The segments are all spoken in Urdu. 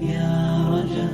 يا رجاء.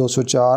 204।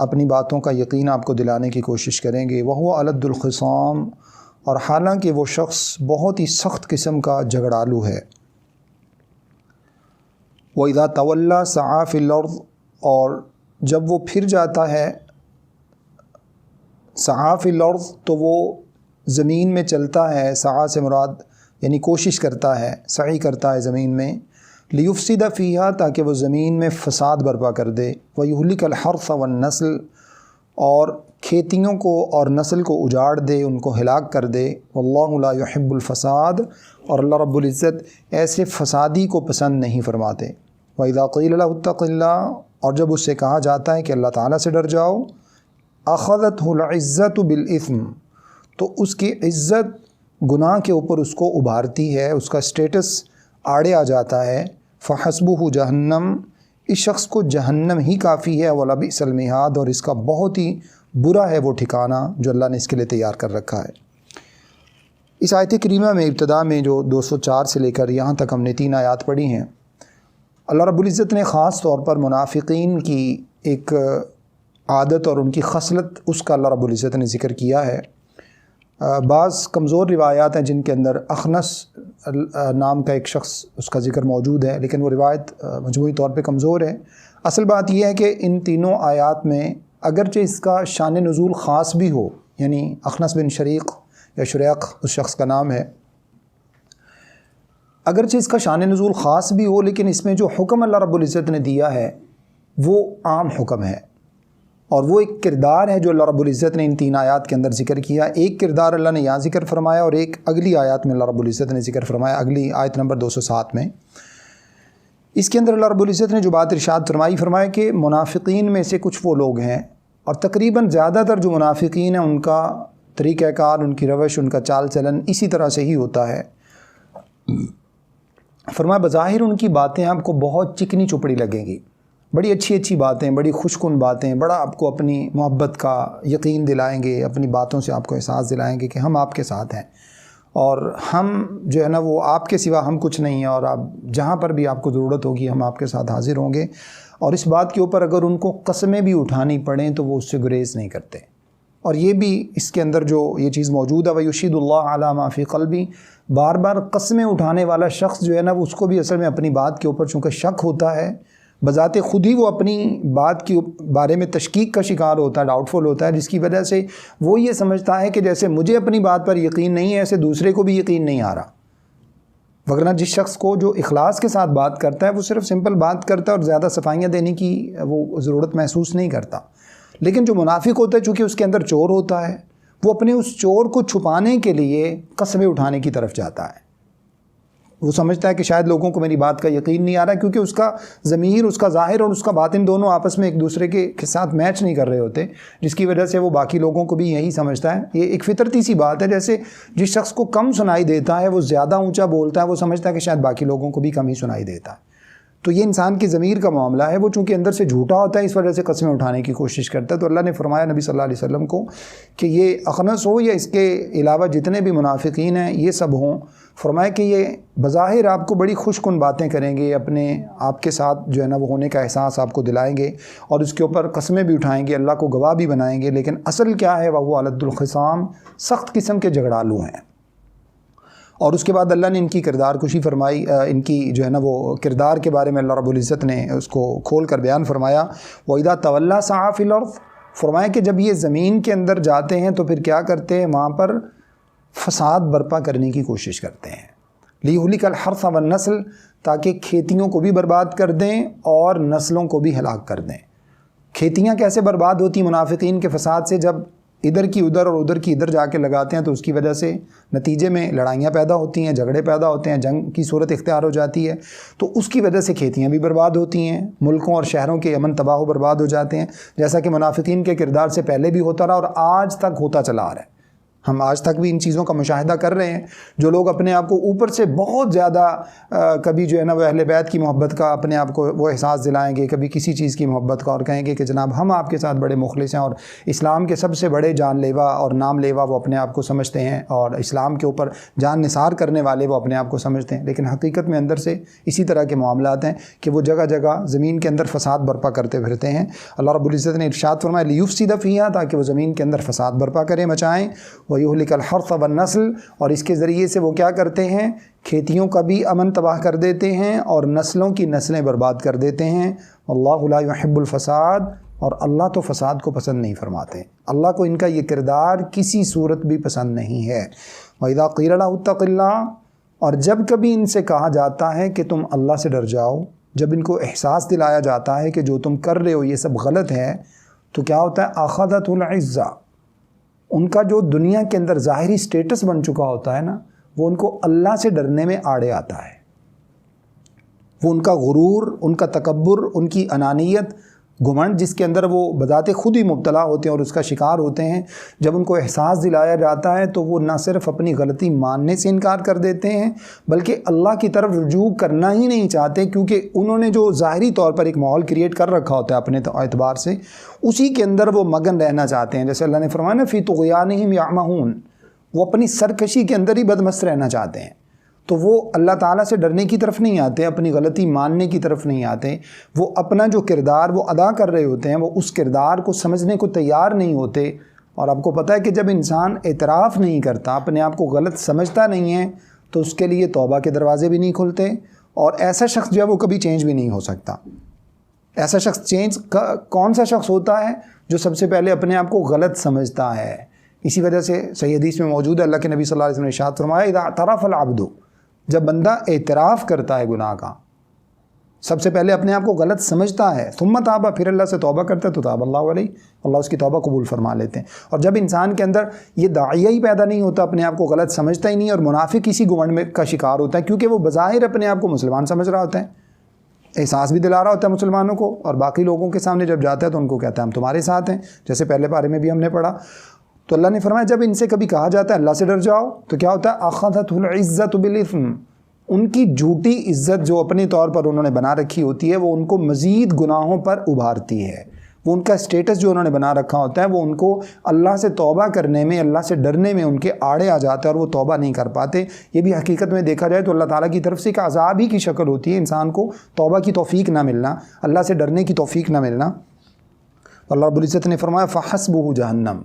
اپنی باتوں کا یقین آپ کو دلانے کی کوشش کریں گے۔ وَهُوَ أَلَدُّ الْخِصَامِ، اور حالانکہ وہ شخص بہت ہی سخت قسم کا جھگڑالو ہے۔ وَإِذَا تَوَلَّى سَعَىٰ فِي الْأَرْضِ، اور جب وہ پھر جاتا ہے، سعیٰ فی الارض تو وہ زمین میں چلتا ہے، سعیٰ سے مراد یعنی کوشش کرتا ہے، سعی کرتا ہے زمین میں، لیفسد فیہا، تاکہ وہ زمین میں فساد برپا کر دے، ویہلک الحرث والنسل، اور کھیتیوں کو اور نسل کو اجاڑ دے، ان کو ہلاک کر دے، واللہ لا یحب الفساد، اور اللہ رب العزت ایسے فسادی کو پسند نہیں فرماتے۔ وَإِذَا قِيلَ لَهُ اتَّقِ اللَّهَ، اور جب اس سے کہا جاتا ہے کہ اللہ تعالیٰ سے ڈر جاؤ، أَخَذَتْهُ الْعِزَّةُ بِالْإِثْمِ، تو اس کی عزت گناہ کے اوپر اس کو ابھارتی ہے، اس کا سٹیٹس آڑے آ جاتا ہے۔ فَحَسْبُهُ جَهَنَّمُ، اس شخص کو جہنم ہی کافی ہے، وَلَبِئْسَ الْمِہَادُ، اور اس کا بہت ہی برا ہے وہ ٹھکانہ جو اللہ نے اس کے لیے تیار کر رکھا ہے۔ اس آیت کریمہ میں ابتدا میں جو 204 سے لے کر یہاں تک ہم نے 3 آیات پڑھی ہیں، اللہ رب العزت نے خاص طور پر منافقین کی ایک عادت اور ان کی خصلت، اس کا اللہ رب العزت نے ذکر کیا ہے۔ بعض کمزور روایات ہیں جن کے اندر اخنس نام کا ایک شخص اس کا ذکر موجود ہے، لیکن وہ روایت مجموعی طور پہ کمزور ہے۔ اصل بات یہ ہے کہ ان تینوں آیات میں اگرچہ اس کا شان نزول خاص بھی ہو، یعنی اخنس بن شریق یا شریق اس شخص کا نام ہے، اگرچہ اس کا شان نزول خاص بھی ہو، لیکن اس میں جو حکم اللہ رب العزت نے دیا ہے وہ عام حکم ہے، اور وہ ایک کردار ہے جو اللہ رب العزت نے ان 3 آیات کے اندر ذکر کیا۔ ایک کردار اللہ نے یہاں ذکر فرمایا، اور ایک اگلی آیات میں اللہ رب العزت نے ذکر فرمایا، اگلی آیت نمبر 207 میں۔ اس کے اندر اللہ رب العزت نے جو بات ارشاد فرمایا کہ منافقین میں سے کچھ وہ لوگ ہیں، اور تقریباً زیادہ تر جو منافقین ہیں ان کا طریقہ کار، ان کی روش، ان کا چال چلن اسی طرح سے ہی ہوتا ہے۔ فرمایا بظاہر ان کی باتیں آپ کو بہت چکنی چپڑی لگیں گی، بڑی اچھی باتیں، بڑی خوش کن باتیں، بڑا آپ کو اپنی محبت کا یقین دلائیں گے، اپنی باتوں سے آپ کو احساس دلائیں گے کہ ہم آپ کے ساتھ ہیں، اور ہم جو ہے نا وہ آپ کے سوا ہم کچھ نہیں ہیں، اور آپ جہاں پر بھی آپ کو ضرورت ہوگی ہم آپ کے ساتھ حاضر ہوں گے۔ اور اس بات کے اوپر اگر ان کو قسمیں بھی اٹھانی پڑیں تو وہ اس سے گریز نہیں کرتے۔ اور یہ بھی اس کے اندر جو یہ چیز موجود ہے، وَيُشْهِدُ اللَّهَ عَلَى مَا فِي قَلْبِهِ، بار بار قسمیں اٹھانے والا شخص جو ہے نا اس کو بھی اصل میں اپنی بات کے اوپر چونکہ شک ہوتا ہے، بذات خود ہی وہ اپنی بات کے بارے میں تشکیک کا شکار ہوتا ہے، ڈاؤٹ فل ہوتا ہے، جس کی وجہ سے وہ یہ سمجھتا ہے کہ جیسے مجھے اپنی بات پر یقین نہیں ہے ایسے دوسرے کو بھی یقین نہیں آ رہا۔ وگرنہ جس شخص کو جو اخلاص کے ساتھ بات کرتا ہے وہ صرف سمپل بات کرتا ہے اور زیادہ صفائیاں دینے کی وہ ضرورت محسوس نہیں کرتا۔ لیکن جو منافق ہوتا ہے چونکہ اس کے اندر چور ہوتا ہے، وہ اپنے اس چور کو چھپانے کے لیے قسمیں اٹھانے کی طرف جاتا ہے۔ وہ سمجھتا ہے کہ شاید لوگوں کو میری بات کا یقین نہیں آ رہا، کیونکہ اس کا ضمیر، اس کا ظاہر اور اس کا باطن دونوں آپس میں ایک دوسرے کے ساتھ میچ نہیں کر رہے ہوتے، جس کی وجہ سے وہ باقی لوگوں کو بھی یہی سمجھتا ہے۔ یہ ایک فطرتی سی بات ہے، جیسے جس شخص کو کم سنائی دیتا ہے وہ زیادہ اونچا بولتا ہے، وہ سمجھتا ہے کہ شاید باقی لوگوں کو بھی کم ہی سنائی دیتا ہے۔ تو یہ انسان کی ضمیر کا معاملہ ہے، وہ چونکہ اندر سے جھوٹا ہوتا ہے اس وجہ سے قسمیں اٹھانے کی کوشش کرتا ہے۔ تو اللہ نے فرمایا نبی صلی اللہ علیہ وسلم کو کہ یہ اخنس ہو یا اس کے علاوہ جتنے بھی منافقین ہیں یہ سب ہوں، فرمایا کہ یہ بظاہر آپ کو بڑی خوش کن باتیں کریں گے، اپنے آپ کے ساتھ جو ہے نا وہ ہونے کا احساس آپ کو دلائیں گے، اور اس کے اوپر قسمیں بھی اٹھائیں گے، اللہ کو گواہ بھی بنائیں گے، لیکن اصل کیا ہے، وہ الد الخصام، سخت قسم کے جھگڑالو ہیں۔ اور اس کے بعد اللہ نے ان کی کردار کشی فرمائی، ان کی جو ہے نا وہ کردار کے بارے میں اللہ رب العزت نے اس کو کھول کر بیان فرمایا۔ وَإِذَا تَوَلَّى سَعَىٰ فِي الْأَرْضِ، فرمایا کہ جب یہ زمین کے اندر جاتے ہیں تو پھر کیا کرتے ہیں، وہاں پر فساد برپا کرنے کی کوشش کرتے ہیں۔ لِيُهْلِكَ الْحَرْثَ وَالنَّسْلَ، تاکہ کھیتیوں کو بھی برباد کر دیں اور نسلوں کو بھی ہلاک کر دیں۔ کھیتیاں کیسے برباد ہوتی ہیں منافقین کے فساد سے، جب ادھر کی ادھر اور ادھر کی ادھر جا کے لگاتے ہیں تو اس کی وجہ سے نتیجے میں لڑائیاں پیدا ہوتی ہیں، جھگڑے پیدا ہوتے ہیں، جنگ کی صورت اختیار ہو جاتی ہے، تو اس کی وجہ سے کھیتیاں بھی برباد ہوتی ہیں، ملکوں اور شہروں کے امن تباہ و برباد ہو جاتے ہیں، جیسا کہ منافقین کے کردار سے پہلے بھی ہوتا رہا اور آج تک ہوتا چلا آ رہا ہے۔ ہم آج تک بھی ان چیزوں کا مشاہدہ کر رہے ہیں. جو لوگ اپنے آپ کو اوپر سے بہت زیادہ کبھی جو ہے نا وہ اہل بیت کی محبت کا اپنے آپ کو وہ احساس دلائیں گے, کبھی کسی چیز کی محبت کا, اور کہیں گے کہ جناب ہم آپ کے ساتھ بڑے مخلص ہیں اور اسلام کے سب سے بڑے جان لیوا اور نام لیوا وہ اپنے آپ کو سمجھتے ہیں, اور اسلام کے اوپر جان نثار کرنے والے وہ اپنے آپ کو سمجھتے ہیں. لیکن حقیقت میں اندر سے اسی طرح کے معاملات ہیں کہ وہ جگہ جگہ زمین کے اندر فساد برپا کرتے پھرتے ہیں. اللہ رب العزت نے ارشاد فرمایا لیفسد فیہا, تاکہ وہ زمین کے اندر فساد برپا کریں, مچائیں. ویہلک الحرث والنسل, اور اس کے ذریعے سے وہ کیا کرتے ہیں, کھیتیوں کا بھی امن تباہ کر دیتے ہیں اور نسلوں کی نسلیں برباد کر دیتے ہیں. اللہ لا یحب الفساد, اور اللہ تو فساد کو پسند نہیں فرماتے. اللہ کو ان کا یہ کردار کسی صورت بھی پسند نہیں ہے. وَإِذَا قِيلَ لَهُ اتَّقِ اللَّهَ, اور جب کبھی ان سے کہا جاتا ہے کہ تم اللہ سے ڈر جاؤ, جب ان کو احساس دلایا جاتا ہے کہ جو تم کر رہے ہو یہ سب غلط ہے, تو کیا ہوتا ہے, اخذت العزہ, ان کا جو دنیا کے اندر ظاہری سٹیٹس بن چکا ہوتا ہے نا, وہ ان کو اللہ سے ڈرنے میں آڑے آتا ہے. وہ ان کا غرور, ان کا تکبر, ان کی انانیت, گھمنڈ, جس کے اندر وہ بذات خود ہی مبتلا ہوتے ہیں اور اس کا شکار ہوتے ہیں, جب ان کو احساس دلایا جاتا ہے تو وہ نہ صرف اپنی غلطی ماننے سے انکار کر دیتے ہیں بلکہ اللہ کی طرف رجوع کرنا ہی نہیں چاہتے, کیونکہ انہوں نے جو ظاہری طور پر ایک ماحول کریٹ کر رکھا ہوتا ہے اپنے اعتبار سے, اسی کے اندر وہ مگن رہنا چاہتے ہیں. جیسے اللہ نے فرمایا نا فی طغیانہم یعمہون, وہ اپنی سرکشی کے اندر ہی بدمست رہنا چاہتے ہیں. تو وہ اللہ تعالیٰ سے ڈرنے کی طرف نہیں آتے, اپنی غلطی ماننے کی طرف نہیں آتے. وہ اپنا جو کردار وہ ادا کر رہے ہوتے ہیں, وہ اس کردار کو سمجھنے کو تیار نہیں ہوتے. اور آپ کو پتہ ہے کہ جب انسان اعتراف نہیں کرتا, اپنے آپ کو غلط سمجھتا نہیں ہے, تو اس کے لیے توبہ کے دروازے بھی نہیں کھلتے, اور ایسا شخص جو ہے وہ کبھی چینج بھی نہیں ہو سکتا. ایسا شخص چینج کون سا شخص ہوتا ہے, جو سب سے پہلے اپنے آپ کو غلط سمجھتا ہے. اسی وجہ سے صحیح حدیث میں موجود ہے, اللہ کے نبی صلی اللہ علیہ وسلم نے ارشاد فرمایا اذا اعترف العبد, جب بندہ اعتراف کرتا ہے گناہ کا, سب سے پہلے اپنے آپ کو غلط سمجھتا ہے, ثم تاب, پھر اللہ سے توبہ کرتا ہے, تو تاب اللہ علیہ, اللہ اس کی توبہ قبول فرما لیتے ہیں. اور جب انسان کے اندر یہ داعیہ ہی پیدا نہیں ہوتا, اپنے آپ کو غلط سمجھتا ہی نہیں, اور منافق اسی گھمنڈ میں کا شکار ہوتا ہے, کیونکہ وہ بظاہر اپنے آپ کو مسلمان سمجھ رہا ہوتا ہے, احساس بھی دلا رہا ہوتا ہے مسلمانوں کو, اور باقی لوگوں کے سامنے جب جاتا ہے تو ان کو کہتا ہے ہم تمہارے ساتھ ہیں, جیسے پہلے پارے میں بھی ہم نے پڑھا. تو اللہ نے فرمایا جب ان سے کبھی کہا جاتا ہے اللہ سے ڈر جاؤ, تو کیا ہوتا ہے, اخذت العزت بالاثم, ان کی جھوٹی عزت جو اپنے طور پر انہوں نے بنا رکھی ہوتی ہے وہ ان کو مزید گناہوں پر ابھارتی ہے. وہ ان کا سٹیٹس جو انہوں نے بنا رکھا ہوتا ہے وہ ان کو اللہ سے توبہ کرنے میں, اللہ سے ڈرنے میں ان کے آڑے آ جاتا ہے, اور وہ توبہ نہیں کر پاتے. یہ بھی حقیقت میں دیکھا جائے تو اللہ تعالیٰ کی طرف سے ایک عذاب ہی کی شکل ہوتی ہے, انسان کو توبہ کی توفیق نہ ملنا, اللہ سے ڈرنے کی توفیق نہ ملنا. اللہ رب العزت نے فرمایا فحسبہ جہنم,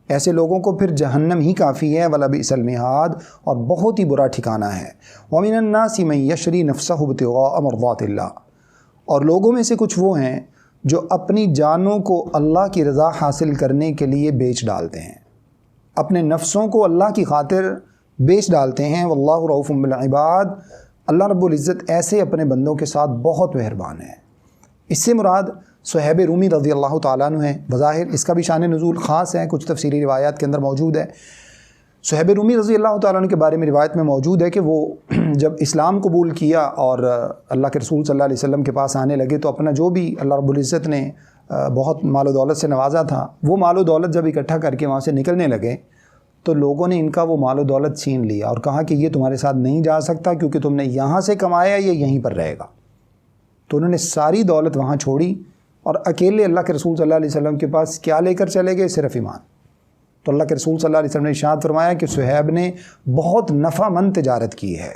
ایسے لوگوں کو پھر جہنم ہی کافی ہے, وَلَبِئْسَ الْمِہَادُ, اور بہت ہی برا ٹھکانہ ہے. وَمِنَ النَّاسِ مَن يَشْرِي نَفْسَهُ ابْتِغَاءَ مَرْضَاتِ اللَّهِ, اور لوگوں میں سے کچھ وہ ہیں جو اپنی جانوں کو اللہ کی رضا حاصل کرنے کے لیے بیچ ڈالتے ہیں, اپنے نفسوں کو اللہ کی خاطر بیچ ڈالتے ہیں. وَاللَّهُ رَءُوفٌ بِالْعِبَادِ, اللہ رب العزت ایسے اپنے بندوں کے ساتھ بہت مہربان ہے. اس سے مراد صہیب رومی رضی اللہ تعالیٰ عنہ ہے. بظاہر اس کا بھی شان نزول خاص ہے, کچھ تفسیری روایات کے اندر موجود ہے. صہیب رومی رضی اللہ تعالیٰ عنہ کے بارے میں روایت میں موجود ہے کہ وہ جب اسلام قبول کیا اور اللہ کے رسول صلی اللہ علیہ وسلم کے پاس آنے لگے, تو اپنا جو بھی اللہ رب العزت نے بہت مال و دولت سے نوازا تھا, وہ مال و دولت جب اکٹھا کر کے وہاں سے نکلنے لگے, تو لوگوں نے ان کا وہ مال و دولت چھین لیا اور کہا کہ یہ تمہارے ساتھ نہیں جا سکتا, کیونکہ تم نے یہاں سے کمایا, یہ یہیں پر رہے گا. تو انہوں نے ساری دولت وہاں چھوڑی اور اکیلے اللہ کے رسول صلی اللہ علیہ وسلم کے پاس کیا لے کر چلے گئے, صرف ایمان. تو اللہ کے رسول صلی اللہ علیہ وسلم نے ارشاد فرمایا کہ صہیب نے بہت نفع مند تجارت کی ہے,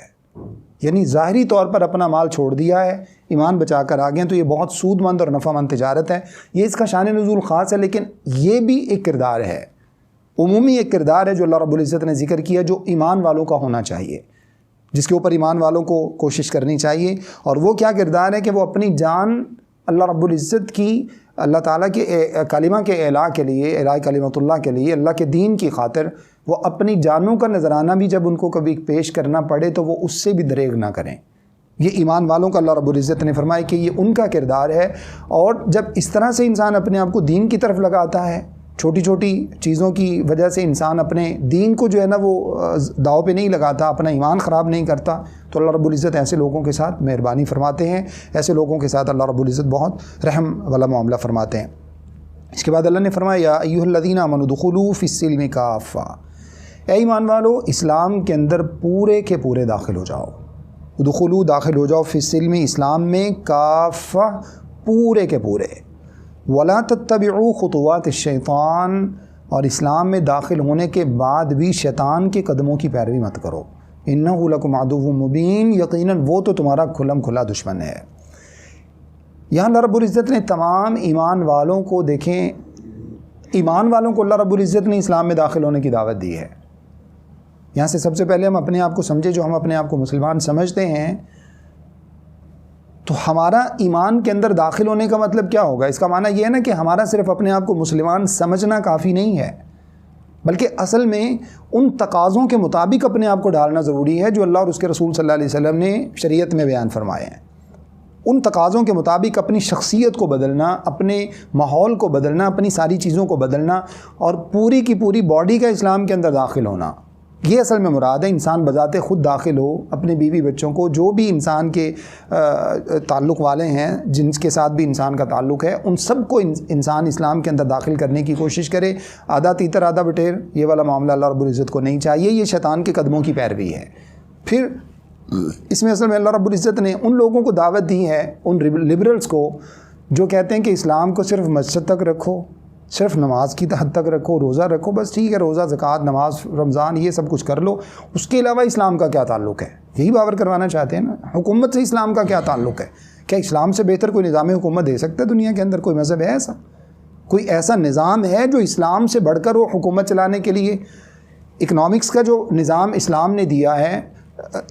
یعنی ظاہری طور پر اپنا مال چھوڑ دیا ہے, ایمان بچا کر آ گئے ہیں, تو یہ بہت سود مند اور نفع مند تجارت ہے. یہ اس کا شان نزول خاص ہے, لیکن یہ بھی ایک کردار ہے, عمومی ایک کردار ہے جو اللہ رب العزت نے ذکر کیا, جو ایمان والوں کا ہونا چاہیے, جس کے اوپر ایمان والوں کو کوشش کرنی چاہیے. اور وہ کیا کردار ہے کہ وہ اپنی جان اللہ رب العزت کی, اللہ تعالیٰ کے کلمہ کے اعلاء کے لیے, اعلاء کلمۃ اللہ کے لیے, اللہ کے دین کی خاطر وہ اپنی جانوں کا نذرانہ بھی جب ان کو کبھی پیش کرنا پڑے تو وہ اس سے بھی دریغ نہ کریں. یہ ایمان والوں کا اللہ رب العزت نے فرمایا کہ یہ ان کا کردار ہے. اور جب اس طرح سے انسان اپنے آپ کو دین کی طرف لگاتا ہے, چھوٹی چھوٹی چیزوں کی وجہ سے انسان اپنے دین کو جو ہے نا وہ داؤ پہ نہیں لگاتا, اپنا ایمان خراب نہیں کرتا, تو اللہ رب العزت ایسے لوگوں کے ساتھ مہربانی فرماتے ہیں, ایسے لوگوں کے ساتھ اللہ رب العزت بہت رحم والا معاملہ فرماتے ہیں. اس کے بعد اللہ نے فرمایا یا ایھا الذین آمنوا ادخلوا فی السلم کافہ, اے ایمان والو اسلام کے اندر پورے کے پورے داخل ہو جاؤ، ادخلوا داخل ہو جاؤ فی السلم اسلام میں کافہ پورے کے پورے، ولا تتبعوا خطوات الشیطان اور اسلام میں داخل ہونے کے بعد بھی شیطان کے قدموں کی پیروی مت کرو، انہ لکم عدو مبین یقیناً وہ تو تمہارا کھلم کھلا دشمن ہے۔ یہاں اللہ رب العزت نے تمام ایمان والوں کو دیکھیں، ایمان والوں کو اللہ رب العزت نے اسلام میں داخل ہونے کی دعوت دی ہے۔ یہاں سے سب سے پہلے ہم اپنے آپ کو سمجھے، جو ہم اپنے آپ کو مسلمان سمجھتے ہیں تو ہمارا ایمان کے اندر داخل ہونے کا مطلب کیا ہوگا؟ اس کا معنی یہ ہے نا کہ ہمارا صرف اپنے آپ کو مسلمان سمجھنا کافی نہیں ہے، بلکہ اصل میں ان تقاضوں کے مطابق اپنے آپ کو ڈالنا ضروری ہے جو اللہ اور اس کے رسول صلی اللہ علیہ وسلم نے شریعت میں بیان فرمائے ہیں۔ ان تقاضوں کے مطابق اپنی شخصیت کو بدلنا، اپنے ماحول کو بدلنا، اپنی ساری چیزوں کو بدلنا اور پوری کی پوری باڈی کا اسلام کے اندر داخل ہونا، یہ اصل میں مراد ہے۔ انسان بذات خود داخل ہو، اپنے بیوی بچوں کو، جو بھی انسان کے تعلق والے ہیں، جن کے ساتھ بھی انسان کا تعلق ہے، ان سب کو انسان اسلام کے اندر داخل کرنے کی کوشش کرے۔ آدھا تیتر آدھا بٹیر، یہ والا معاملہ اللہ رب العزت کو نہیں چاہیے، یہ شیطان کے قدموں کی پیروی ہے۔ پھر اس میں اصل میں اللہ رب العزت نے ان لوگوں کو دعوت دی ہے، ان لبرلز کو جو کہتے ہیں کہ اسلام کو صرف مسجد تک رکھو، صرف نماز کی حد تک رکھو، روزہ رکھو، بس ٹھیک ہے، روزہ، زکوٰۃ، نماز، رمضان، یہ سب کچھ کر لو، اس کے علاوہ اسلام کا کیا تعلق ہے؟ یہی باور کروانا چاہتے ہیں نا۔ حکومت سے اسلام کا کیا تعلق ہے؟ کیا اسلام سے بہتر کوئی نظام حکومت دے سکتا ہے دنیا کے اندر؟ کوئی مذہب ہے ایسا؟ کوئی ایسا نظام ہے جو اسلام سے بڑھ کر وہ حکومت چلانے کے لیے؟ اکنامکس کا جو نظام اسلام نے دیا ہے،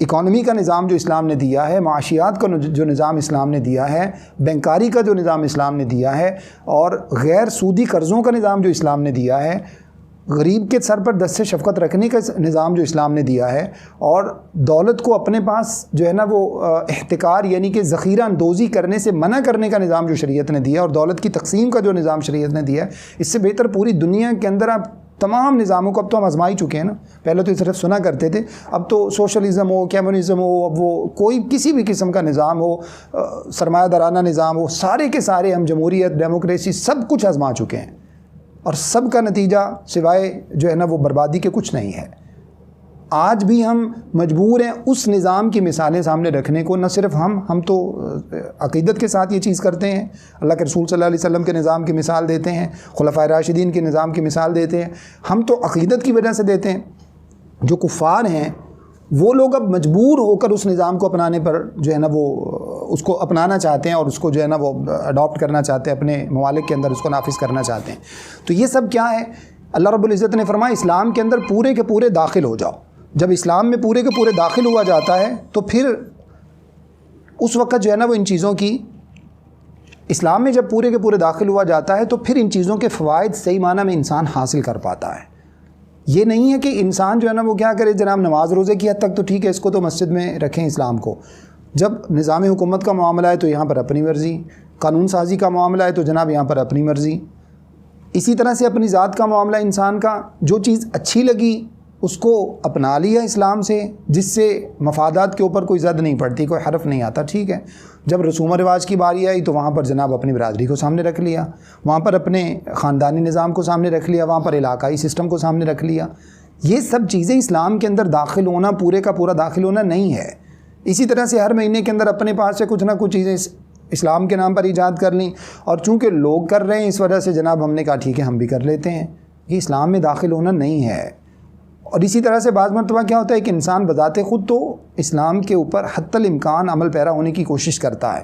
اکانومی کا نظام جو اسلام نے دیا ہے، معاشیات کا جو نظام اسلام نے دیا ہے، بینکاری کا جو نظام اسلام نے دیا ہے، اور غیر سودی قرضوں کا نظام جو اسلام نے دیا ہے، غریب کے سر پر دست شفقت رکھنے کا نظام جو اسلام نے دیا ہے، اور دولت کو اپنے پاس جو ہے نا وہ احتکار یعنی کہ ذخیرہ اندوزی کرنے سے منع کرنے کا نظام جو شریعت نے دیا، اور دولت کی تقسیم کا جو نظام شریعت نے دیا ہے، اس سے بہتر پوری دنیا کے اندر آپ تمام نظاموں کو اب تو ہم آزما ہی چکے ہیں نا۔ پہلے تو صرف سنا کرتے تھے، اب تو سوشلزم ہو، کمیونزم ہو، اب وہ کوئی کسی بھی قسم کا نظام ہو، سرمایہ دارانہ نظام ہو، سارے کے سارے ہم جمہوریت، ڈیموکریسی، سب کچھ آزما چکے ہیں، اور سب کا نتیجہ سوائے جو ہے نا وہ بربادی کے کچھ نہیں ہے۔ آج بھی ہم مجبور ہیں اس نظام کی مثالیں سامنے رکھنے کو، نہ صرف ہم تو عقیدت کے ساتھ یہ چیز کرتے ہیں، اللہ کے رسول صلی اللہ علیہ وسلم کے نظام کی مثال دیتے ہیں، خلفائے راشدین کے نظام کی مثال دیتے ہیں، ہم تو عقیدت کی وجہ سے دیتے ہیں۔ جو کفار ہیں وہ لوگ اب مجبور ہو کر اس نظام کو اپنانے پر جو ہے نا وہ اس کو اپنانا چاہتے ہیں، اور اس کو جو ہے نا وہ اڈاپٹ کرنا چاہتے ہیں، اپنے ممالک کے اندر اس کو نافذ کرنا چاہتے ہیں۔ تو یہ سب کیا ہے؟ اللہ رب العزت نے فرمایا اسلام کے اندر پورے کے پورے داخل ہو جاؤ۔ جب اسلام میں پورے کے پورے داخل ہوا جاتا ہے تو پھر اس وقت جو ہے نا وہ ان چیزوں کی، اسلام میں جب پورے کے پورے داخل ہوا جاتا ہے تو پھر ان چیزوں کے فوائد صحیح معنی میں انسان حاصل کر پاتا ہے۔ یہ نہیں ہے کہ انسان جو ہے نا وہ کیا کرے، جناب نماز روزے کی حد تک تو ٹھیک ہے، اس کو تو مسجد میں رکھیں اسلام کو، جب نظام حکومت کا معاملہ ہے تو یہاں پر اپنی مرضی، قانون سازی کا معاملہ ہے تو جناب یہاں پر اپنی مرضی، اسی طرح سے اپنی ذات کا معاملہ انسان کا، جو چیز اچھی لگی اس کو اپنا لیا اسلام سے، جس سے مفادات کے اوپر کوئی زد نہیں پڑتی، کوئی حرف نہیں آتا، ٹھیک ہے۔ جب رسوم و رواج کی باری آئی تو وہاں پر جناب اپنی برادری کو سامنے رکھ لیا، وہاں پر اپنے خاندانی نظام کو سامنے رکھ لیا، وہاں پر علاقائی سسٹم کو سامنے رکھ لیا۔ یہ سب چیزیں اسلام کے اندر داخل ہونا، پورے کا پورا داخل ہونا نہیں ہے۔ اسی طرح سے ہر مہینے کے اندر اپنے پاس سے کچھ نہ کچھ چیزیں اسلام کے نام پر ایجاد کر لیں، اور چونکہ لوگ کر رہے ہیں اس وجہ سے جناب ہم نے کہا ٹھیک ہے ہم بھی کر لیتے ہیں۔ یہ اسلام میں داخل ہونا نہیں ہے۔ اور اسی طرح سے بعض مرتبہ کیا ہوتا ہے کہ انسان بذات خود تو اسلام کے اوپر حتی الامکان عمل پیرا ہونے کی کوشش کرتا ہے،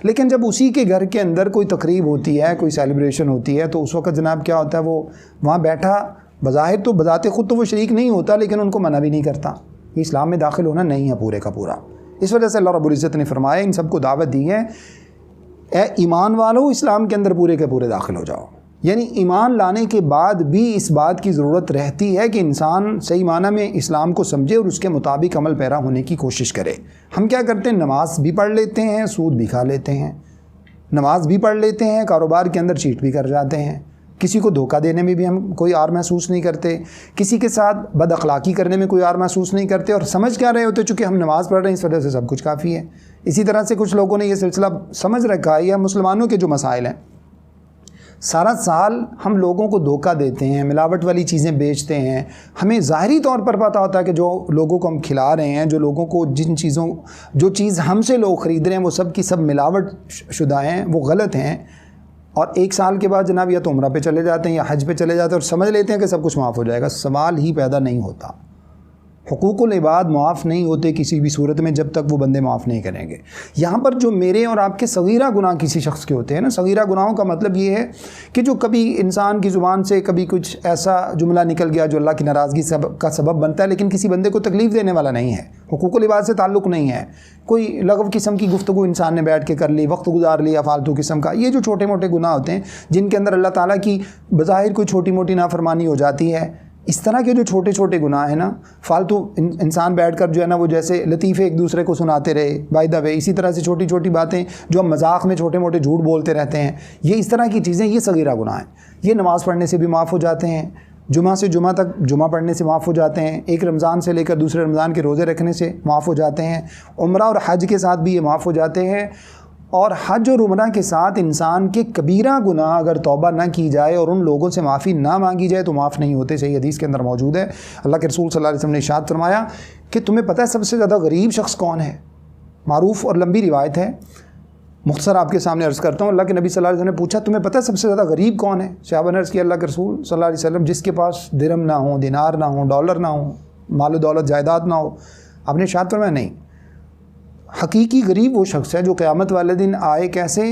لیکن جب اسی کے گھر کے اندر کوئی تقریب ہوتی ہے، کوئی سیلیبریشن ہوتی ہے، تو اس وقت جناب کیا ہوتا ہے، وہ وہاں بیٹھا بظاہر تو بذات خود تو وہ شریک نہیں ہوتا، لیکن ان کو منع بھی نہیں کرتا۔ یہ اسلام میں داخل ہونا نہیں ہے پورے کا پورا۔ اس وجہ سے اللہ رب العزت نے فرمایا ان سب کو دعوت دی ہے، اے ایمان والو اسلام کے اندر پورے کے پورے داخل ہو جاؤ۔ یعنی ایمان لانے کے بعد بھی اس بات کی ضرورت رہتی ہے کہ انسان صحیح معنی میں اسلام کو سمجھے اور اس کے مطابق عمل پیرا ہونے کی کوشش کرے۔ ہم کیا کرتے ہیں، نماز بھی پڑھ لیتے ہیں، سود بھی کھا لیتے ہیں، نماز بھی پڑھ لیتے ہیں، کاروبار کے اندر چیٹ بھی کر جاتے ہیں، کسی کو دھوکہ دینے میں بھی ہم کوئی آر محسوس نہیں کرتے، کسی کے ساتھ بد اخلاقی کرنے میں کوئی آر محسوس نہیں کرتے، اور سمجھ کیا رہے ہوتے چونکہ ہم نماز پڑھ رہے ہیں اس وجہ سے سب کچھ کافی ہے۔ اسی طرح سے کچھ لوگوں نے یہ سلسلہ سمجھ رکھا ہے، یہ مسلمانوں کے جو مسائل ہیں، سارا سال ہم لوگوں کو دھوکہ دیتے ہیں، ملاوٹ والی چیزیں بیچتے ہیں، ہمیں ظاہری طور پر پتہ ہوتا ہے کہ جو لوگوں کو ہم کھلا رہے ہیں، جو لوگوں کو جو چیز ہم سے لوگ خرید رہے ہیں وہ سب کی سب ملاوٹ شدہ ہیں، وہ غلط ہیں، اور ایک سال کے بعد جناب یا تو عمرہ پہ چلے جاتے ہیں یا حج پہ چلے جاتے ہیں اور سمجھ لیتے ہیں کہ سب کچھ معاف ہو جائے گا۔ سوال ہی پیدا نہیں ہوتا۔ حقوق العباد معاف نہیں ہوتے کسی بھی صورت میں جب تک وہ بندے معاف نہیں کریں گے۔ یہاں پر جو میرے اور آپ کے صغیرہ گناہ کسی شخص کے ہوتے ہیں نا، صغیرہ گناہوں کا مطلب یہ ہے کہ جو کبھی انسان کی زبان سے کبھی کچھ ایسا جملہ نکل گیا جو اللہ کی ناراضگی کا سبب بنتا ہے، لیکن کسی بندے کو تکلیف دینے والا نہیں ہے، حقوق العباد سے تعلق نہیں ہے، کوئی لغو قسم کی گفتگو انسان نے بیٹھ کے کر لی، وقت گزار لیا فالتو قسم کا، یہ جو چھوٹے موٹے گناہ ہوتے ہیں جن کے اندر اللہ تعالیٰ کی بظاہر کوئی چھوٹی موٹی نافرمانی ہو جاتی ہے، اس طرح کے جو چھوٹے چھوٹے گناہ ہیں نا، فالتو انسان بیٹھ کر جو ہے نا وہ جیسے لطیفے ایک دوسرے کو سناتے رہے بائی دا وے، اسی طرح سے چھوٹی چھوٹی باتیں جو ہم مذاق میں چھوٹے موٹے جھوٹ بولتے رہتے ہیں، یہ اس طرح کی چیزیں یہ صغیرہ گناہ ہیں۔ یہ نماز پڑھنے سے بھی معاف ہو جاتے ہیں، جمعہ سے جمعہ تک جمعہ پڑھنے سے معاف ہو جاتے ہیں، ایک رمضان سے لے کر دوسرے رمضان کے روزے رکھنے سے معاف ہو جاتے ہیں، عمرہ اور حج کے ساتھ بھی یہ معاف ہو جاتے ہیں، اور حج اور عمرہ کے ساتھ انسان کے کبیرہ گناہ اگر توبہ نہ کی جائے اور ان لوگوں سے معافی نہ مانگی جائے تو معاف نہیں ہوتے۔ صحیح حدیث کے اندر موجود ہے، اللہ کے رسول صلی اللہ علیہ وسلم نے ارشاد فرمایا کہ تمہیں پتہ ہے سب سے زیادہ غریب شخص کون ہے؟ معروف اور لمبی روایت ہے، مختصر آپ کے سامنے عرض کرتا ہوں۔ اللہ کے نبی صلی اللہ علیہ وسلم نے پوچھا تمہیں پتہ ہے سب سے زیادہ غریب کون ہے؟ صحابہ نے عرض کیا اللہ کے رسول صلی اللہ علیہ وسلم جس کے پاس درہم نہ ہو، دینار نہ ہو، ڈالر نہ ہو، مال و دولت جائیداد نہ ہو۔ آپ نے ارشاد فرمایا نہیں، حقیقی غریب وہ شخص ہے جو قیامت والے دن آئے کیسے؟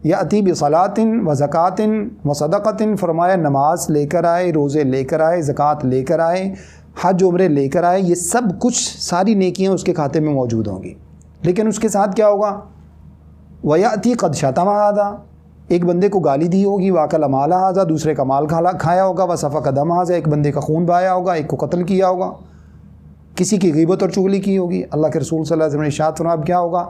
یأتی بصلاۃ و زکوٰۃ و صدقۃ، فرمایا نماز لے کر آئے، روزے لے کر آئے، زکوٰۃ لے کر آئے، حج عمرے لے کر آئے، یہ سب کچھ ساری نیکیاں اس کے کھاتے میں موجود ہوں گی، لیکن اس کے ساتھ کیا ہوگا؟ وَيَأْتِي قَدْ شَتَمَ هَذَا، ایک بندے کو گالی دی ہوگی، وَأَكَلَ مَالَ هَذَا، دوسرے کا مال کھایا ہوگا، وَسَفَكَ دَمَ هَذَا، ایک بندے کا خون بہایا ہوگا، ایک کو قتل کیا ہوگا، کسی کی غیبت اور چغلی کی ہوگی۔ اللہ کے رسول صلی اللہ علیہ وسلم نے ارشاد فرمایا اب کیا ہوگا؟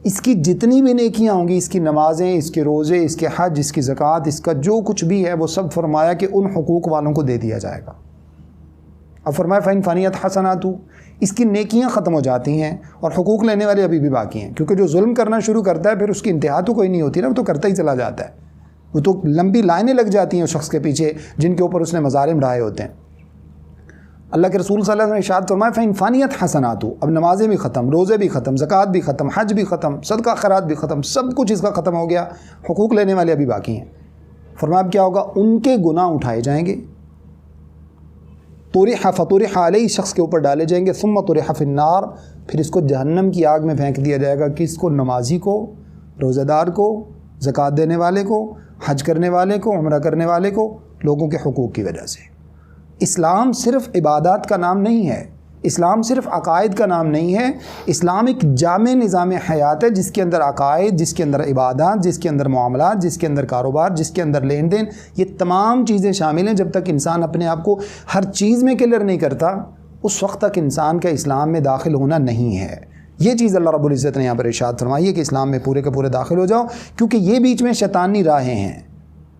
اس کی جتنی بھی نیکیاں ہوں گی، اس کی نمازیں، اس کے روزے، اس کے حج، اس کی زکوٰۃ، اس کا جو کچھ بھی ہے وہ سب فرمایا کہ ان حقوق والوں کو دے دیا جائے گا۔ اب فرمایا فَإِنْ فَنِيَتْ حَسَنَاتُ، اس کی نیکیاں ختم ہو جاتی ہیں اور حقوق لینے والے ابھی بھی باقی ہیں، کیونکہ جو ظلم کرنا شروع کرتا ہے پھر اس کی انتہا تو کوئی نہیں ہوتی نا، وہ تو کرتا ہی چلا جاتا ہے، وہ تو لمبی لائنیں لگ جاتی ہیں اس شخص کے پیچھے جن کے اوپر اس نے مظالم ڈھائے ہوتے ہیں۔ اللہ کے رسول صلی اللہ علیہ وسلم نے ارشاد فرمایا فَإِنْ فَنِيَتْ حَسَنَاتُ، اب نمازیں بھی ختم، روزے بھی ختم، زکوٰۃ بھی ختم، حج بھی ختم، صدقہ خیرات بھی ختم، سب کچھ اس کا ختم ہو گیا، حقوق لینے والے ابھی باقی ہیں۔ فرمایا اب کیا ہوگا؟ ان کے گناہ اٹھائے جائیں گے، طُرِحَ فَطُرِحَ عَلَيْهِ، شخص کے اوپر ڈالے جائیں گے، ثُمَّ طُرِحَ فِي النَّارِ، پھر اس کو جہنم کی آگ میں پھینک دیا جائے گا۔ کس کو؟ نمازی کو، روزہ دار کو، زکوٰۃ دینے والے کو، حج کرنے والے کو، عمرہ کرنے والے کو، لوگوں کے حقوق کی وجہ سے۔ اسلام صرف عبادات کا نام نہیں ہے، اسلام صرف عقائد کا نام نہیں ہے، اسلام ایک جامع نظام حیات ہے جس کے اندر عقائد، جس کے اندر عبادات، جس کے اندر معاملات، جس کے اندر کاروبار، جس کے اندر لین دین، یہ تمام چیزیں شامل ہیں۔ جب تک انسان اپنے آپ کو ہر چیز میں کلیئر نہیں کرتا اس وقت تک انسان کا اسلام میں داخل ہونا نہیں ہے۔ یہ چیز اللہ رب العزت نے یہاں پر ارشاد فرمائی ہے کہ اسلام میں پورے کے پورے داخل ہو جاؤ، کیونکہ یہ بیچ میں شیطانی راہیں ہیں۔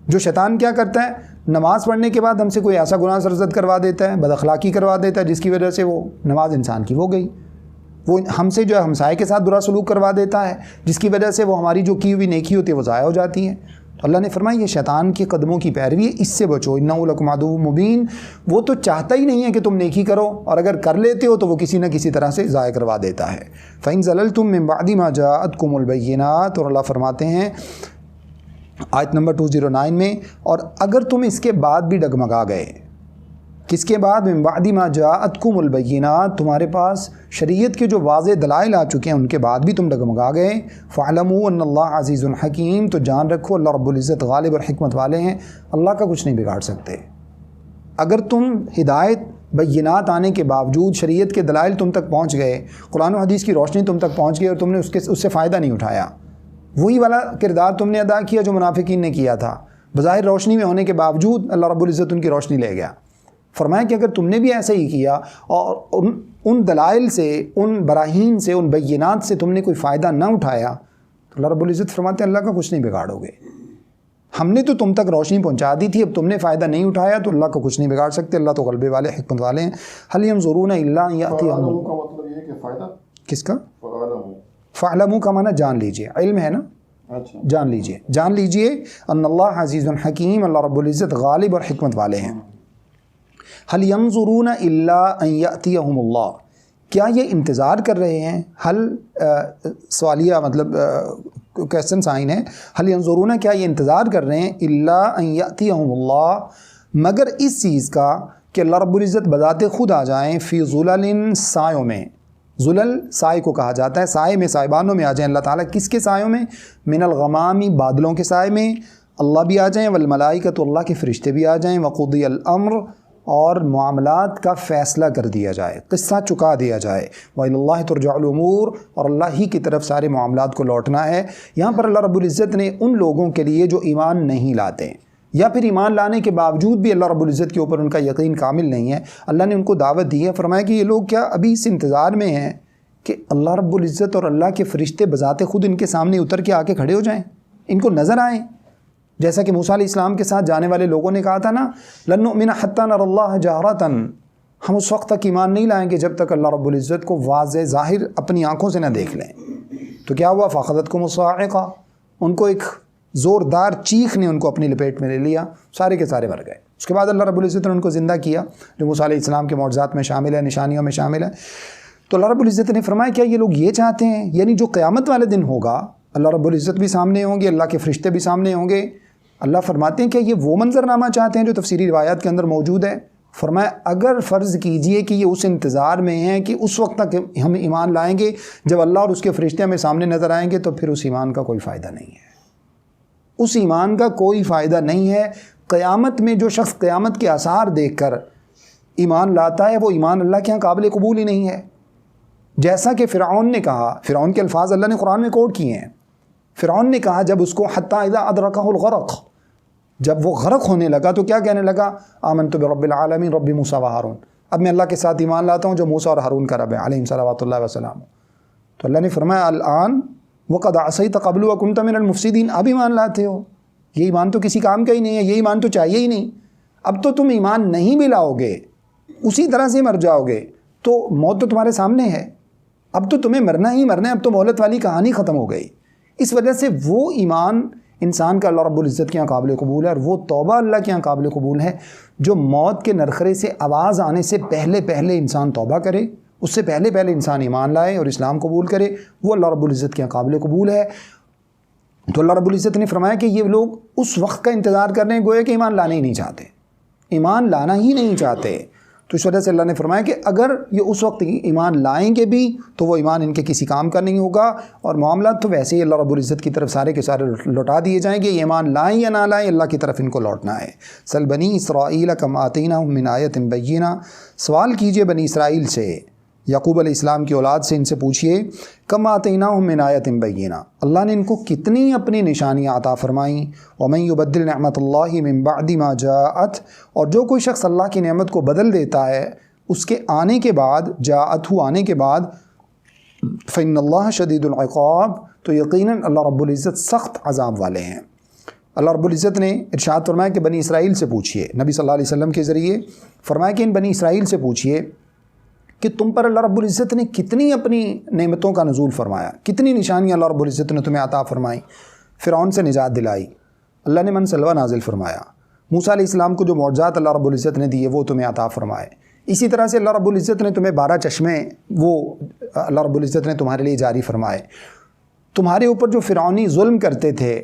جو شیطان کیا کرتا ہے؟ نماز پڑھنے کے بعد ہم سے کوئی ایسا گناہ سرزد کروا دیتا ہے، بد اخلاقی کروا دیتا ہے، جس کی وجہ سے وہ نماز انسان کی ہو گئی۔ وہ ہم سے جو ہے ہمسائے کے ساتھ برا سلوک کروا دیتا ہے، جس کی وجہ سے وہ ہماری جو کی ہوئی نیکی ہوتی ہے وہ ضائع ہو جاتی ہیں۔ تو اللہ نے فرمایا یہ شیطان کے قدموں کی پیروی ہے، اس سے بچو، انہ لکم عدو مبین۔ وہ تو چاہتا ہی نہیں ہے کہ تم نیکی کرو، اور اگر کر لیتے ہو تو وہ کسی نہ کسی طرح سے ضائع کروا دیتا ہے۔ فَإِن زَلَلْتُم مِّن بَعْدِ مَا جَاءَتْكُمُ الْبَيِّنَاتُ، اور اللہ فرماتے ہیں آیت نمبر 209 میں، اور اگر تم اس کے بعد بھی ڈگمگا گئے، کس کے بعد؟ من بعد ما جاءتکم البینات، تمہارے پاس شریعت کے جو واضح دلائل آ چکے ہیں ان کے بعد بھی تم ڈگمگا گئے، فاعلموا ان اللہ عزیز حکیم، تو جان رکھو اللہ رب العزت غالب اور حکمت والے ہیں، اللہ کا کچھ نہیں بگاڑ سکتے۔ اگر تم ہدایت بینات آنے کے باوجود شریعت کے دلائل تم تک پہنچ گئے، قرآن و حدیث کی روشنی تم تک پہنچ گئی اور تم نے اس سے فائدہ نہیں اٹھایا، وہی والا کردار تم نے ادا کیا جو منافقین نے کیا تھا، بظاہر روشنی میں ہونے کے باوجود اللہ رب العزت ان کی روشنی لے گیا۔ فرمایا کہ اگر تم نے بھی ایسا ہی کیا اور ان دلائل سے، ان براہین سے، ان بینات سے تم نے کوئی فائدہ نہ اٹھایا تو اللہ رب العزت فرماتے ہیں اللہ کا کچھ نہیں بگاڑو گے، ہم نے تو تم تک روشنی پہنچا دی تھی، اب تم نے فائدہ نہیں اٹھایا تو اللہ کو کچھ نہیں بگاڑ سکتے، اللہ تو غلبے والے حکمت والے ہیں۔ هل ينظرون الا ان ياتيهم، کا مطلب یہ ہے کہ فائدہ کس کا؟ فعلموا، فعلموا کا معنی جان لیجئے، علم ہے نا، جان لیجئے ان اللہ عزیز حکیم، اللہ رب العزت غالب اور حکمت والے ہیں۔ هل ينظرون الا ان يأتيهم اللہ، کیا یہ انتظار کر رہے ہیں؟ سوالیہ مطلب کویسچن سائن ہے، هل ينظرون، کیا یہ انتظار کر رہے ہیں، الا ان يأتيهم اللہ، مگر اس چیز کا کہ اللہ رب العزت بذات خود آ جائیں، فی ظلل، سایوں میں، ظلل سائے کو کہا جاتا ہے، سائے میں، سائبانوں میں آ جائیں اللہ تعالیٰ، کس کے سایوں میں؟ من الغمامی، بادلوں کے سائے میں اللہ بھی آ جائیں، والملائکۃ، اللہ کے فرشتے بھی آ جائیں، وقضی الامر، اور معاملات کا فیصلہ کر دیا جائے، قصہ چکا دیا جائے، وإلی اللہ ترجع الامور، اور اللہ ہی کی طرف سارے معاملات کو لوٹنا ہے۔ یہاں پر اللہ رب العزت نے ان لوگوں کے لیے جو ایمان نہیں لاتے یا پھر ایمان لانے کے باوجود بھی اللہ رب العزت کے اوپر ان کا یقین کامل نہیں ہے، اللہ نے ان کو دعوت دی ہے، فرمایا کہ یہ لوگ کیا ابھی اس انتظار میں ہیں کہ اللہ رب العزت اور اللہ کے فرشتے بذات خود ان کے سامنے اتر کے آ کے کھڑے ہو جائیں، ان کو نظر آئیں، جیسا کہ موسیٰ علیہ السلام کے ساتھ جانے والے لوگوں نے کہا تھا نا، لن نؤمن حتی نری اللہ جہرۃ، ہم اس وقت تک ایمان نہیں لائیں گے جب تک اللہ رب العزت کو واضح ظاہر اپنی آنکھوں سے نہ دیکھ لیں۔ تو کیا ہوا؟ فاخذتکم الصاعقہ، ان کو ایک زوردار چیخ نے ان کو اپنی لپیٹ میں لے لیا، سارے کے سارے مر گئے۔ اس کے بعد اللہ رب العزت نے ان کو زندہ کیا، جو موسیٰ علیہ السلام کے معجزات میں شامل ہے، نشانیوں میں شامل ہے۔ تو اللہ رب العزت نے فرمایا کیا یہ لوگ یہ چاہتے ہیں، یعنی جو قیامت والے دن ہوگا اللہ رب العزت بھی سامنے ہوں گے، اللہ کے فرشتے بھی سامنے ہوں گے، اللہ فرماتے ہیں کہ یہ وہ منظرنامہ چاہتے ہیں جو تفسیری روایات کے اندر موجود ہے؟ فرمایا اگر فرض کیجئے کہ یہ اس انتظار میں ہیں کہ اس وقت تک ہم ایمان لائیں گے جب اللہ اور اس کے فرشتے ہمیں سامنے نظر آئیں گے، تو پھر اس ایمان کا کوئی فائدہ نہیں ہے، اس ایمان کا کوئی فائدہ نہیں ہے۔ قیامت میں جو شخص قیامت کے آثار دیکھ کر ایمان لاتا ہے، وہ ایمان اللہ کے ہاں قابل قبول ہی نہیں ہے۔ جیسا کہ فرعون نے کہا، فرعون کے الفاظ اللہ نے قرآن میں کوٹ کیے ہیں، فرعون نے کہا جب اس کو حتی اذا ادرکہ الغرق، جب وہ غرق ہونے لگا تو کیا کہنے لگا؟ آمنت برب العالمین رب موسیٰ و ہارون، اب میں اللہ کے ساتھ ایمان لاتا ہوں جو موسیٰ اور ہارون کا رب ہے علیہم صلوات اللہ وسلام۔ تو اللہ نے فرمایا الآن وقد عصیت قبل وکنت من المفسدین، اب ایمان لاتے ہو، یہ ایمان تو کسی کام کا ہی نہیں ہے، یہ ایمان تو چاہیے ہی نہیں، اب تو تم ایمان نہیں بھی لاؤ گے، اسی طرح سے مر جاؤ گے، تو موت تو تمہارے سامنے ہے، اب تو تمہیں مرنا ہی مرنا ہے، اب تو مہلت والی کہانی ختم ہو گئی۔ اس وجہ سے وہ ایمان انسان کا اللہ رب العزت کے یہاں قابل قبول ہے، اور وہ توبہ اللہ کے یہاں قابل قبول ہے جو موت کے نرخرے سے آواز آنے سے پہلے پہلے انسان توبہ کرے، اس سے پہلے پہلے انسان ایمان لائے اور اسلام قبول کرے، وہ اللہ رب العزت کے یہاں قابل قبول ہے۔ تو اللہ رب العزت نے فرمایا کہ یہ لوگ اس وقت کا انتظار کر رہے ہیں گویا کہ ایمان لانا ہی نہیں چاہتے، ایمان لانا ہی نہیں چاہتے۔ تو اس وجہ سے اللہ نے فرمایا کہ اگر یہ اس وقت ایمان لائیں گے بھی تو وہ ایمان ان کے کسی کام کا نہیں ہوگا، اور معاملات تو ویسے ہی اللہ رب العزت کی طرف سارے کے سارے لوٹا دیے جائیں گے، یہ ایمان لائیں یا نہ لائیں اللہ کی طرف ان کو لوٹنا ہے۔ سل بنی اسرائیل کم آتیناہم من آیۃ بینہ، سوال کیجئے بنی اسرائیل سے، یعقوب علیہ السلام کی اولاد سے ان سے پوچھئے، کم آتیناہم من آیۃ بینہ، اللہ نے ان کو کتنی اپنی نشانیاں عطا فرمائیں، ومن یبدل نعمت اللہ من بعد ما جاءت، اور جو کوئی شخص اللہ کی نعمت کو بدل دیتا ہے اس کے آنے کے بعد، جاءت ہو آنے کے بعد، فإن اللہ شدید العقاب، تو یقیناً اللہ رب العزت سخت عذاب والے ہیں۔ اللہ رب العزت نے ارشاد فرمایا کہ بنی اسرائیل سے پوچھئے، نبی صلی اللہ علیہ وسلم کے ذریعے فرمایا کہ ان بنی اسرائیل سے پوچھئے کہ تم پر اللہ رب العزت نے کتنی اپنی نعمتوں کا نزول فرمایا، کتنی نشانیاں اللہ رب العزت نے تمہیں عطا فرمائیں، فرعون سے نجات دلائی، اللہ نے من سلوہ نازل فرمایا، موسیٰ علیہ السلام کو جو معجزات اللہ رب العزت نے دیے وہ تمہیں عطا فرمائے، اسی طرح سے اللہ رب العزت نے تمہیں 12 چشمے وہ اللہ رب العزت نے تمہارے لیے جاری فرمائے، تمہارے اوپر جو فرعونی ظلم کرتے تھے،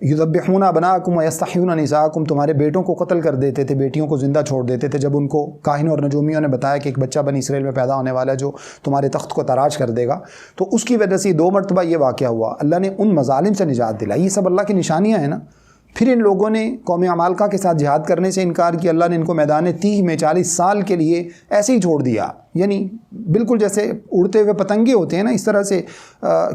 یذبحون ابناءکم ویستحیون نساءکم، تمہارے بیٹوں کو قتل کر دیتے تھے، بیٹیوں کو زندہ چھوڑ دیتے تھے، جب ان کو کاہنوں اور نجومیوں نے بتایا کہ ایک بچہ بنی اسرائیل میں پیدا ہونے والا ہے جو تمہارے تخت کو تراش کر دے گا، تو اس کی وجہ سے 2 مرتبہ یہ واقعہ ہوا، اللہ نے ان مظالم سے نجات دلائی۔ یہ سب اللہ کی نشانیاں ہیں نا۔ پھر ان لوگوں نے قوم عمالقہ کے ساتھ جہاد کرنے سے انکار کیا، اللہ نے ان کو میدان تیہ میں 40 سال کے لیے ایسے ہی چھوڑ دیا، یعنی بالکل جیسے اڑتے ہوئے پتنگے ہوتے ہیں نا، اس طرح سے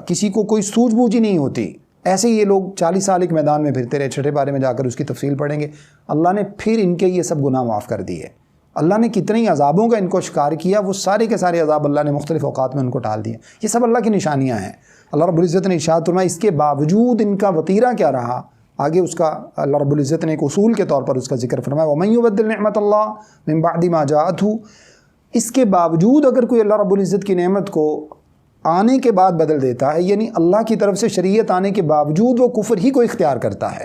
کسی کو کوئی سوجھ بوجھ ہی نہیں ہوتی، ایسے ہی یہ لوگ 40 سال ایک میدان میں پھرتے رہے۔ چھٹے پارے میں جا کر اس کی تفصیل پڑھیں گے، اللہ نے پھر ان کے یہ سب گناہ معاف کر دیے، اللہ نے کتنے عذابوں کا ان کو شکار کیا، وہ سارے کے سارے عذاب اللہ نے مختلف اوقات میں ان کو ٹال دیے۔ یہ سب اللہ کی نشانیاں ہیں۔ اللہ رب العزت نے ارشاد فرمایا اس کے باوجود ان کا وتیرہ کیا رہا، آگے اس کا اللہ رب العزت نے ایک اصول کے طور پر اس کا ذکر فرمایا، وَمَن يُبَدِّلْ نِعْمَةَ اللَّهِ مِن بَعْدِ مَا جَاءَتْهُ، اس کے باوجود اگر کوئی اللہ رب العزت کی نعمت کو آنے کے بعد بدل دیتا ہے، یعنی اللہ کی طرف سے شریعت آنے کے باوجود وہ کفر ہی کو اختیار کرتا ہے۔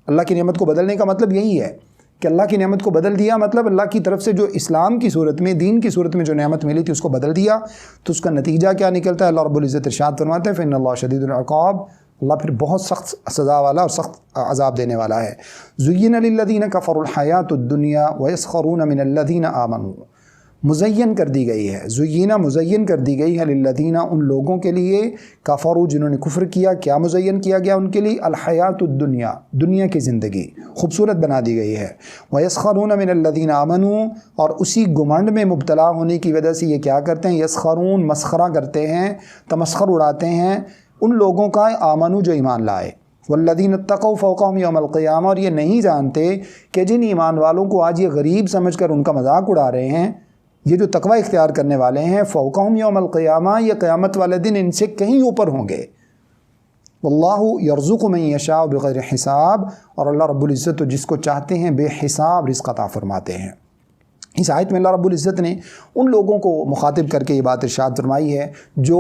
اللہ کی نعمت کو بدلنے کا مطلب یہی ہے کہ اللہ کی نعمت کو بدل دیا، مطلب اللہ کی طرف سے جو اسلام کی صورت میں، دین کی صورت میں جو نعمت ملی تھی اس کو بدل دیا، تو اس کا نتیجہ کیا نکلتا ہے؟ اللہ رب العزت ارشاد فرماتے ہیں فإن اللہ شدید العقاب، اللہ پھر بہت سخت سزا والا اور سخت عذاب دینے والا ہے۔ زُيِّنَ لِلَّذِينَ كَفَرُوا الْحَيَاةُ الدُّنْيَا وَيَسْخَرُونَ مِنَ الَّذِينَ آمَنُوا، مزین کر دی گئی ہے، زُيِّنَ مزین کر دی گئی ہے للذین ان لوگوں کے لیے، کفروا جنہوں نے کفر کیا، کیا مزین کیا گیا ان کے لیے؟ الحیات الدنیا، دنیا کی زندگی خوبصورت بنا دی گئی ہے۔ وَيَسْخَرُونَ مِنَ الَّذِينَ آمَنُوا، اور اسی گمنڈ میں مبتلا ہونے کی وجہ سے یہ کیا کرتے ہیں؟ یسخرون، مسخرہ کرتے ہیں، تمسخر اڑاتے ہیں ان لوگوں کا آمنو جو ایمان لائے۔ والذین اتقوا فوقہم یوم القیامہ، اور یہ نہیں جانتے کہ جن ایمان والوں کو آج یہ غریب سمجھ کر ان کا مذاق اڑا رہے ہیں، یہ جو تقوی اختیار کرنے والے ہیں، فوقہم یوم القیامہ، یہ قیامت والے دن ان سے کہیں اوپر ہوں گے۔ واللہ یرزق من یشاء بغیر حساب، اور اللہ رب العزت تو جس کو چاہتے ہیں بے حساب رزق عطا فرماتے ہیں۔ اس آیت میں اللہ رب العزت نے ان لوگوں کو مخاطب کر کے یہ بات ارشاد فرمائی ہے جو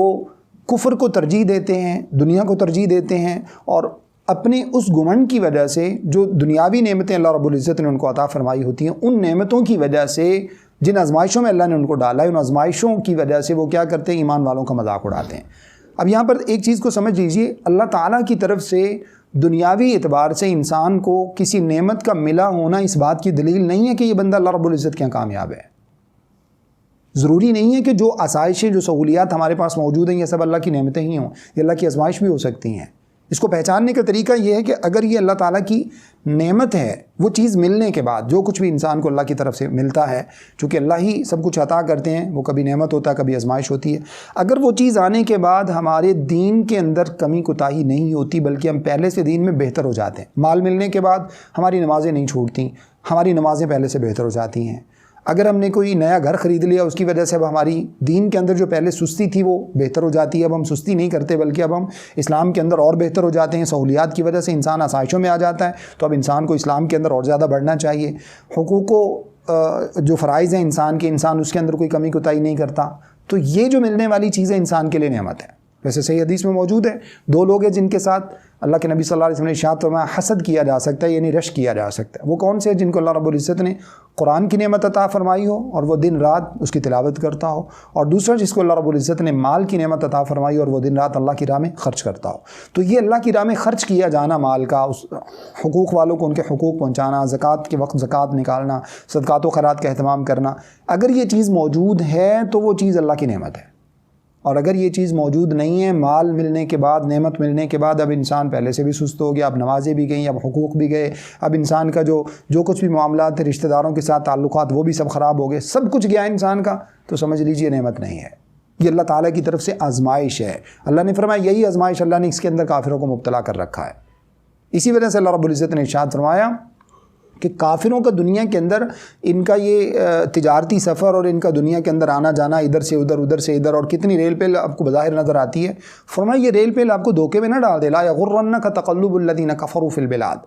کفر کو ترجیح دیتے ہیں، دنیا کو ترجیح دیتے ہیں، اور اپنے اس گمنڈ کی وجہ سے جو دنیاوی نعمتیں اللہ رب العزت نے ان کو عطا فرمائی ہوتی ہیں، ان نعمتوں کی وجہ سے جن آزمائشوں میں اللہ نے ان کو ڈالا ہے، ان آزمائشوں کی وجہ سے وہ کیا کرتے ہیں؟ ایمان والوں کا مذاق اڑاتے ہیں۔ اب یہاں پر ایک چیز کو سمجھ لیجئے، اللہ تعالیٰ کی طرف سے دنیاوی اعتبار سے انسان کو کسی نعمت کا ملا ہونا اس بات کی دلیل نہیں ہے کہ یہ بندہ اللہ رب العزت کے یہاں کامیاب ہے۔ ضروری نہیں ہے کہ جو آسائشیں، جو سہولیات ہمارے پاس موجود ہیں یہ سب اللہ کی نعمتیں ہی ہوں، یہ اللہ کی آزمائش بھی ہو سکتی ہیں۔ اس کو پہچاننے کا طریقہ یہ ہے کہ اگر یہ اللہ تعالیٰ کی نعمت ہے، وہ چیز ملنے کے بعد جو کچھ بھی انسان کو اللہ کی طرف سے ملتا ہے، چونکہ اللہ ہی سب کچھ عطا کرتے ہیں، وہ کبھی نعمت ہوتا ہے کبھی آزمائش ہوتی ہے، اگر وہ چیز آنے کے بعد ہمارے دین کے اندر کمی کوتاہی نہیں ہوتی بلکہ ہم پہلے سے دین میں بہتر ہو جاتے ہیں۔ مال ملنے کے بعد ہماری نمازیں نہیں چھوٹتی، ہماری نمازیں پہلے سے بہتر ہو جاتی ہیں۔ اگر ہم نے کوئی نیا گھر خرید لیا، اس کی وجہ سے اب ہماری دین کے اندر جو پہلے سستی تھی وہ بہتر ہو جاتی ہے، اب ہم سستی نہیں کرتے بلکہ اب ہم اسلام کے اندر اور بہتر ہو جاتے ہیں۔ سہولیات کی وجہ سے انسان آسائشوں میں آ جاتا ہے، تو اب انسان کو اسلام کے اندر اور زیادہ بڑھنا چاہیے۔ حقوق و جو فرائض ہیں انسان کے، انسان اس کے اندر کوئی کمی کوتاہی نہیں کرتا، تو یہ جو ملنے والی چیزیں انسان کے لیے نعمت ہے۔ ویسے صحیح حدیث میں موجود ہے، دو لوگ ہیں جن کے ساتھ اللہ کے نبی صلی اللہ علیہ وسلم نے ارشاد فرمایا حسد کیا جا سکتا ہے، یعنی رش کیا جا سکتا ہے۔ وہ کون سے ہیں؟ جن کو اللہ رب العزت نے قرآن کی نعمت عطا فرمائی ہو اور وہ دن رات اس کی تلاوت کرتا ہو، اور دوسرا جس کو اللہ رب العزت نے مال کی نعمت عطا فرمائی اور وہ دن رات اللہ کی راہ میں خرچ کرتا ہو۔ تو یہ اللہ کی راہ میں خرچ کیا جانا مال کا، اس حقوق والوں کو ان کے حقوق پہنچانا، زکوٰۃ کے وقت زکوٰۃ نکالنا، صدقات و خیرات کا اہتمام کرنا، اگر یہ چیز موجود ہے تو وہ چیز اللہ کی نعمت ہے۔ اور اگر یہ چیز موجود نہیں ہے، مال ملنے کے بعد، نعمت ملنے کے بعد اب انسان پہلے سے بھی سست ہو گیا، اب نمازیں بھی گئیں، اب حقوق بھی گئے، اب انسان کا جو کچھ بھی معاملات تھے، رشتہ داروں کے ساتھ تعلقات، وہ بھی سب خراب ہو گئے، سب کچھ گیا انسان کا، تو سمجھ لیجئے نعمت نہیں ہے، یہ اللہ تعالیٰ کی طرف سے آزمائش ہے۔ اللہ نے فرمایا یہی آزمائش اللہ نے اس کے اندر کافروں کو مبتلا کر رکھا ہے۔ اسی وجہ سے اللہ رب العزت نے ارشاد فرمایا کہ کافروں کا دنیا کے اندر ان کا یہ تجارتی سفر اور ان کا دنیا کے اندر آنا جانا، ادھر سے ادھر ادھر سے ادھر، اور کتنی ریل پیل آپ کو بظاہر نظر آتی ہے، فرمایا یہ ریل پیل آپ کو دھوکے میں نہ ڈال دے، لا یغرنک تقلب الذین کفروا فی البلاد۔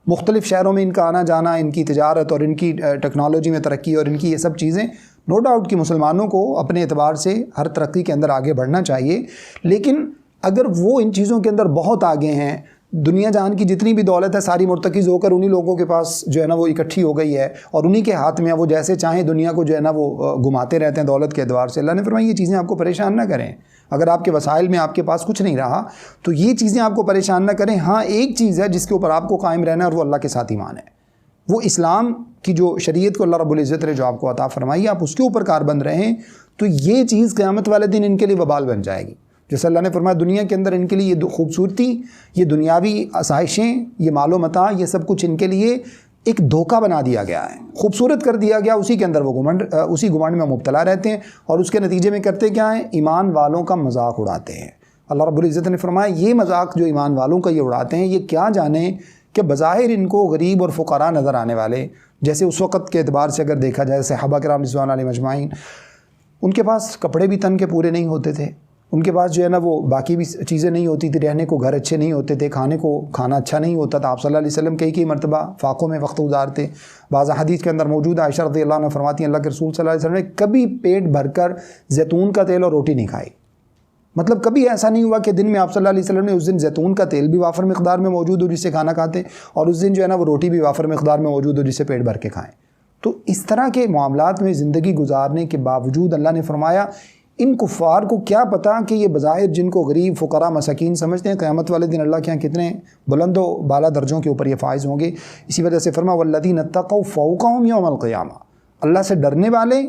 مختلف شہروں میں ان کا آنا جانا، ان کی تجارت اور ان کی ٹیکنالوجی میں ترقی اور ان کی یہ سب چیزیں، نو ڈاؤٹ کہ مسلمانوں کو اپنے اعتبار سے ہر ترقی کے اندر آگے بڑھنا چاہیے، لیکن اگر وہ ان چیزوں کے اندر بہت آگے ہیں، دنیا جہان کی جتنی بھی دولت ہے ساری مرتکز ہو کر انہی لوگوں کے پاس جو ہے نا وہ اکٹھی ہو گئی ہے اور انہی کے ہاتھ میں وہ جیسے چاہیں دنیا کو جو ہے نا وہ گھماتے رہتے ہیں دولت کے اعتبار سے، اللہ نے فرمایا یہ چیزیں آپ کو پریشان نہ کریں۔ اگر آپ کے وسائل میں آپ کے پاس کچھ نہیں رہا تو یہ چیزیں آپ کو پریشان نہ کریں۔ ہاں ایک چیز ہے جس کے اوپر آپ کو قائم رہنا ہے اور وہ اللہ کے ساتھ ایمان ہے، وہ اسلام کی جو شریعت کو اللہ رب العزت نے جو آپ کو عطا فرمائی ہے آپ اس کے اوپر کاربند رہیں، تو یہ چیز قیامت والے دن ان کے لیے وبال بن جائے گی۔ جیسے اللہ نے فرمایا دنیا کے اندر ان کے لیے یہ خوبصورتی، یہ دنیاوی آسائشیں، یہ مال و متاع، یہ سب کچھ ان کے لیے ایک دھوکہ بنا دیا گیا ہے، خوبصورت کر دیا گیا، اسی کے اندر وہ اسی گھمنڈ میں مبتلا رہتے ہیں اور اس کے نتیجے میں کرتے کیا ہیں؟ ایمان والوں کا مذاق اڑاتے ہیں۔ اللہ رب العزت نے فرمایا یہ مذاق جو ایمان والوں کا یہ اڑاتے ہیں، یہ کیا جانیں کہ بظاہر ان کو غریب اور فقراء نظر آنے والے، جیسے اس وقت کے اعتبار سے اگر دیکھا جائے صحابہ کرام رضوان علیہم اجمعین، ان کے پاس کپڑے بھی تن کے پورے نہیں ہوتے تھے، ان کے پاس جو ہے نا وہ باقی بھی چیزیں نہیں ہوتی تھی، رہنے کو گھر اچھے نہیں ہوتے تھے، کھانا اچھا نہیں ہوتا تھا۔ آپ صلی اللہ علیہ وسلم کئی مرتبہ فاقوں میں وقت گزارتے۔ بعض حدیث کے اندر موجود ہے، عائشہ رضی اللہ عنہ فرماتی ہیں اللہ کے رسول صلی اللہ علیہ وسلم نے کبھی پیٹ بھر کر زیتون کا تیل اور روٹی نہیں کھائی، مطلب کبھی ایسا نہیں ہوا کہ دن میں آپ صلی اللہ علیہ وسلم نے اس دن زیتون کا تیل بھی وافر مقدار میں موجود ہو جس سے کھانا کھاتے ہیں، اور اس دن جو ہے نا وہ روٹی بھی وافر مقدار میں موجود ہو جس سے پیٹ بھر کے کھائیں۔ تو اس طرح کے معاملات میں زندگی گزارنے کے باوجود اللہ نے فرمایا ان کفار کو کیا پتہ کہ یہ بظاہر جن کو غریب، فقراء، مساکین سمجھتے ہیں، قیامت والے دن اللہ کے یہاں کتنے بلند و بالا درجوں کے اوپر یہ فائز ہوں گے۔ اسی وجہ سے فرمایا والذین اتقوا فوقہم یوم القیامہ، اللہ سے ڈرنے والے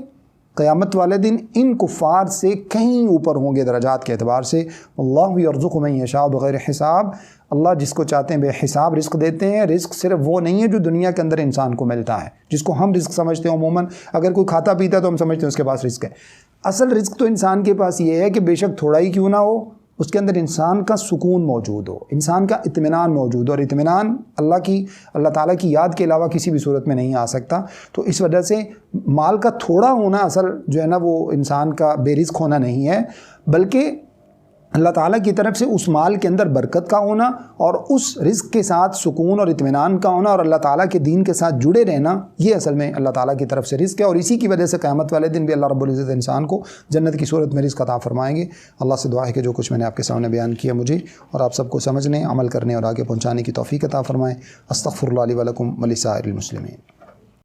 قیامت والے دن ان کفار سے کہیں اوپر ہوں گے درجات کے اعتبار سے۔ اللہ یرزق من یشاء بغیر حساب، اللہ جس کو چاہتے ہیں بے حساب رزق دیتے ہیں۔ رزق صرف وہ نہیں ہے جو دنیا کے اندر انسان کو ملتا ہے، جس کو ہم رزق سمجھتے ہیں عموماً، اگر کوئی کھاتا پیتا تو ہم سمجھتے ہیں اس کے پاس رزق ہے۔ اصل رزق تو انسان کے پاس یہ ہے کہ بے شک تھوڑا ہی کیوں نہ ہو، اس کے اندر انسان کا سکون موجود ہو، انسان کا اطمینان موجود ہو، اور اطمینان اللہ تعالیٰ کی یاد کے علاوہ کسی بھی صورت میں نہیں آ سکتا۔ تو اس وجہ سے مال کا تھوڑا ہونا اصل جو ہے نا وہ انسان کا بے رزق ہونا نہیں ہے، بلکہ اللہ تعالیٰ کی طرف سے اس مال کے اندر برکت کا ہونا اور اس رزق کے ساتھ سکون اور اطمینان کا ہونا اور اللہ تعالیٰ کے دین کے ساتھ جڑے رہنا، یہ اصل میں اللہ تعالیٰ کی طرف سے رزق ہے۔ اور اسی کی وجہ سے قیامت والے دن بھی اللہ رب العزت انسان کو جنت کی صورت میں رزق عطا فرمائیں گے۔ اللہ سے دعا ہے کہ جو کچھ میں نے آپ کے سامنے بیان کیا مجھے اور آپ سب کو سمجھنے، عمل کرنے اور آگے پہنچانے کی توفیق عطا فرمائیں۔ استغفر اللہ لی ولکم ولسائر المسلمین۔